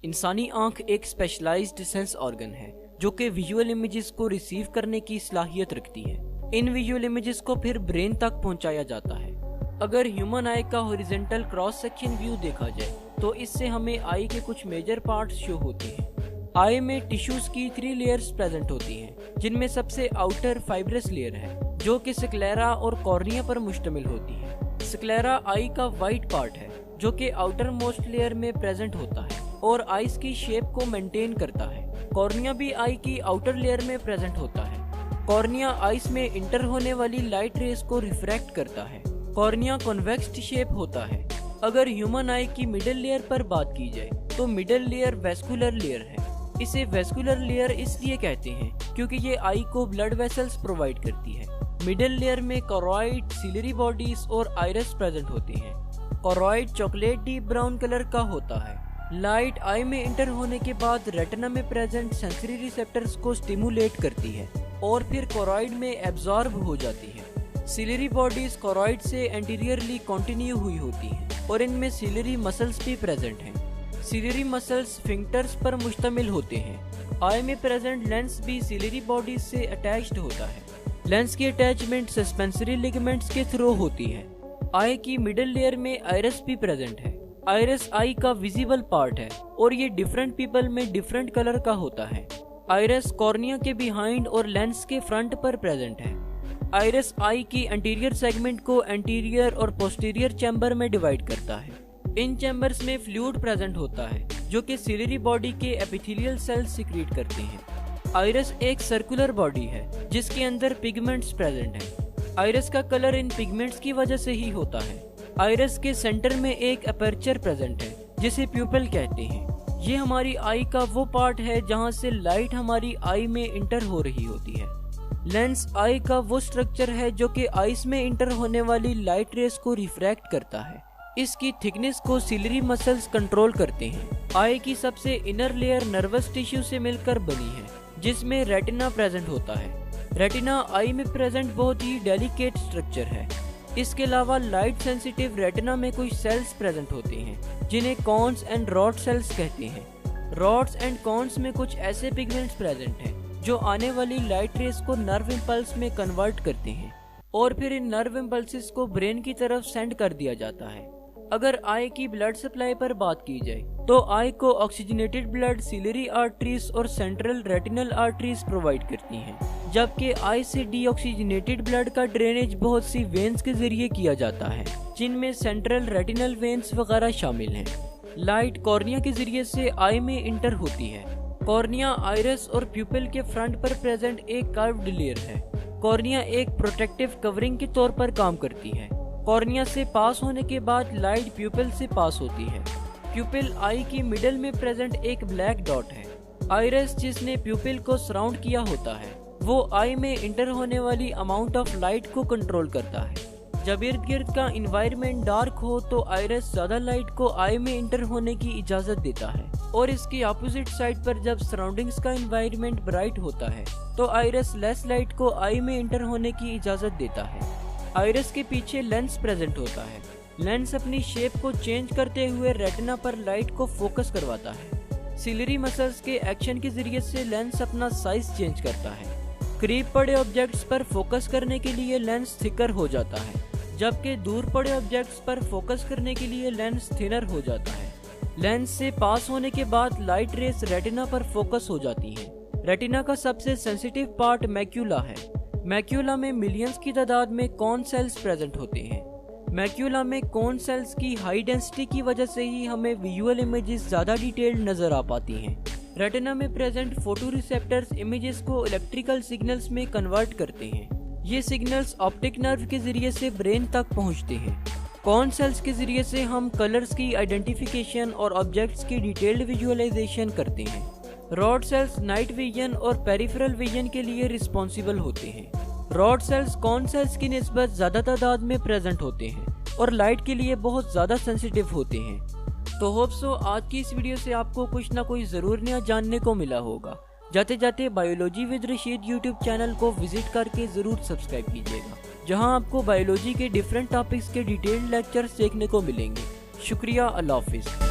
इंसानी आंख एक स्पेशलाइज्ड सेंस ऑर्गन है जो कि विजुअल इमेजेस को रिसीव करने की सलाहियत रखती है। इन विजुअल इमेजेस को फिर ब्रेन तक पहुंचाया जाता है। अगर ह्यूमन आई का हॉरिजॉन्टल क्रॉस सेक्शन व्यू देखा जाए तो इससे हमें आई के कुछ मेजर पार्ट्स शो होते हैं। आई में टिश्यूज की 3 लेयर्स प्रेजेंट होती हैं, जिनमें सबसे आउटर फाइब्रस लेयर है जो कि स्क्लेरा और कॉर्निया पर मुश्तमिल होती है। स्क्लेरा आई का वाइट पार्ट है जो कि आउटर मोस्ट लेयर में प्रेजेंट होता है और आइस की शेप को मेंटेन करता है। कॉर्निया भी आई की आउटर लेयर में प्रेजेंट होता है। कॉर्निया आइस में इंटर होने वाली लाइट रेस को रिफ्रैक्ट करता है। कॉर्निया कॉन्वेक्स शेप होता है। अगर ह्यूमन आई की मिडिल लेयर पर बात की जाए तो मिडिल लेयर वेस्कुलर लेयर है। इसे वेस्कुलर लेयर इसलिए कहते हैं क्योंकि ये आई को ब्लड वेसल्स प्रोवाइड करती है। मिडिल लेयर में कोरॉइड, सिलरी बॉडीज और आइरिस प्रेजेंट होते हैं। Choroid chocolate deep brown colour का होता है। लाइट आई में इंटर होने के बाद रेटिना में प्रेजेंट सेंसरी रिसेप्टर्स को स्टिमुलेट करती है और फिर कोरॉइड में एब्जॉर्ब हो जाती है। सिलरी बॉडीज कोरॉइड से एंटीरियरली कंटिन्यू हुई होती हैं और इनमें सिलरी मसल्स भी प्रेजेंट हैं। सिलरी मसल्स स्फिंक्टर्स पर मुश्तमिल होते हैं। आई में प्रेजेंट लेंस भी सिलरी बॉडीज से अटैच्ड होता है। लेंस की अटैचमेंट सस्पेंसरी लिगामेंट्स के थ्रू होती है। आई की मिडिल लेयर में आइरिस भी प्रेजेंट है। आइरिस आई का विजिबल पार्ट है और ये डिफरेंट पीपल में डिफरेंट कलर का होता है। आइरिस कॉर्निया के बिहाइंड और लेंस के फ्रंट पर प्रेजेंट है। आइरिस आई की एंटीरियर सेगमेंट को एंटीरियर और पोस्टीरियर चैम्बर में डिवाइड करता है। इन चैम्बर्स में फ्लूइड प्रेजेंट होता है जो कि सिलरी बॉडी के एपिथेलियल सेल्स सीक्रेट करते हैं। आइरिस एक सर्कुलर बॉडी है जिसके अंदर पिगमेंट्स प्रेजेंट हैं। आइरिस का कलर इन पिगमेंट्स की वजह से ही होता है। आइरिस के सेंटर में एक अपर्चर प्रेजेंट है जिसे प्यूपिल कहते हैं। ये हमारी आई का वो पार्ट है जहाँ से लाइट हमारी आई में इंटर हो रही होती है। लेंस आई का वो स्ट्रक्चर है जो कि आइस में इंटर होने वाली लाइट रेस को रिफ्रैक्ट करता है। इसकी थिकनेस को सिलरी मसल्स कंट्रोल करते हैं। आई की सबसे इनर लेयर नर्वस टिश्यू से मिलकर बनी है जिसमें रेटिना प्रेजेंट होता है। रेटिना आई में प्रेजेंट बहुत ही डेलिकेट स्ट्रक्चर है। इसके अलावा लाइट सेंसिटिव रेटिना में कुछ सेल्स प्रेजेंट होते हैं जिन्हें कॉन्स एंड रॉड सेल्स कहते हैं। रॉड्स एंड कॉन्स में कुछ ऐसे पिगमेंट्स प्रेजेंट हैं जो आने वाली लाइट रेस को नर्व इम्पल्स में कन्वर्ट करते हैं और फिर इन नर्व इम्पल्सेस को ब्रेन की तरफ सेंड कर दिया जाता है। अगर आई की ब्लड सप्लाई पर बात की जाए तो आई को ऑक्सीजनेटेड ब्लड सिलरी आर्टरीज और सेंट्रल रेटिनल आर्टरीज प्रोवाइड करती हैं, जबकि आई से डीऑक्सीजनेटेड ब्लड का ड्रेनेज बहुत सी वेन्स के जरिए किया जाता है जिनमें सेंट्रल रेटिनल वेन्स वगैरह शामिल हैं। लाइट कॉर्निया के जरिए से आई में इंटर होती है। कॉर्निया आइरिस और प्यूपिल के फ्रंट पर प्रेजेंट एक कर्व्ड लेयर है। कॉर्निया एक प्रोटेक्टिव कवरिंग के तौर पर काम करती है। कॉर्निया से पास होने के बाद लाइट प्यूपिल से पास होती है। प्यूपिल आई की मिडल में प्रेजेंट एक ब्लैक डॉट है। आइरिस जिसने प्यूपिल को सराउंड किया होता है वो आई में इंटर होने वाली अमाउंट ऑफ लाइट को कंट्रोल करता है। जब इर्द गिर्द का इन्वायरमेंट डार्क हो तो आइरिस ज्यादा लाइट को आई में इंटर होने की इजाजत देता है और इसकी अपोजिट साइड पर जब सराउंडिंग्स का इन्वायरमेंट ब्राइट होता है तो आइरिस लेस लाइट को आई में इंटर होने की इजाजत देता है। आइरिस के पीछे लेंस प्रेजेंट होता है। लेंस अपनी शेप को चेंज करते हुए रेटिना पर लाइट को फोकस करवाता है। सिलरी मसल्स के एक्शन के जरिए से लेंस अपना साइज चेंज करता है। करीब पड़े ऑब्जेक्ट्स पर फोकस करने के लिए लेंस थिकर हो जाता है, जबकि दूर पड़े ऑब्जेक्ट्स पर फोकस करने के लिए लेंस थिनर हो जाता है। लेंस से पास होने के बाद लाइट रेस रेटिना पर फोकस हो जाती है। रेटिना का सबसे सेंसिटिव पार्ट मैक्यूला है। मैक्यूला में मिलियंस की तादाद में कॉन सेल्स प्रेजेंट होते हैं। मैक्यूला में कॉन सेल्स की हाई डेंसिटी की वजह से ही हमें विजुअल इमेजेस ज्यादा डिटेल्ड नजर आ पाती हैं। रेटिना में प्रेजेंट फोटो रिसेप्टर्स इमेजेस को इलेक्ट्रिकल सिग्नल्स में कन्वर्ट करते हैं। ये सिग्नल्स ऑप्टिक नर्व के जरिए से ब्रेन तक पहुंचते हैं। कॉन सेल्स के जरिए से हम कलर्स की आइडेंटिफिकेशन और ऑब्जेक्ट्स की डिटेल्ड विजुअलाइजेशन करते हैं। रॉड सेल्स नाइट विजन और पेरिफेरल विजन के लिए रिस्पॉन्सिबल होते हैं। रॉड सेल्स कॉन सेल्स की निस्बत ज्यादा तादाद में प्रेजेंट होते हैं और लाइट के लिए बहुत ज्यादा सेंसिटिव होते हैं। तो होप सो आज की इस वीडियो से आपको कुछ ना कुछ जरूर नया जानने को मिला होगा। जाते जाते biology with Rashid YouTube channel को विजिट करके जरूर सब्सक्राइब कीजिएगा, जहां आपको बायोलॉजी के डिफरेंट टॉपिक्स के डिटेल्ड लेक्चर्स देखने को मिलेंगे। शुक्रिया, अल्लाह हाफिज।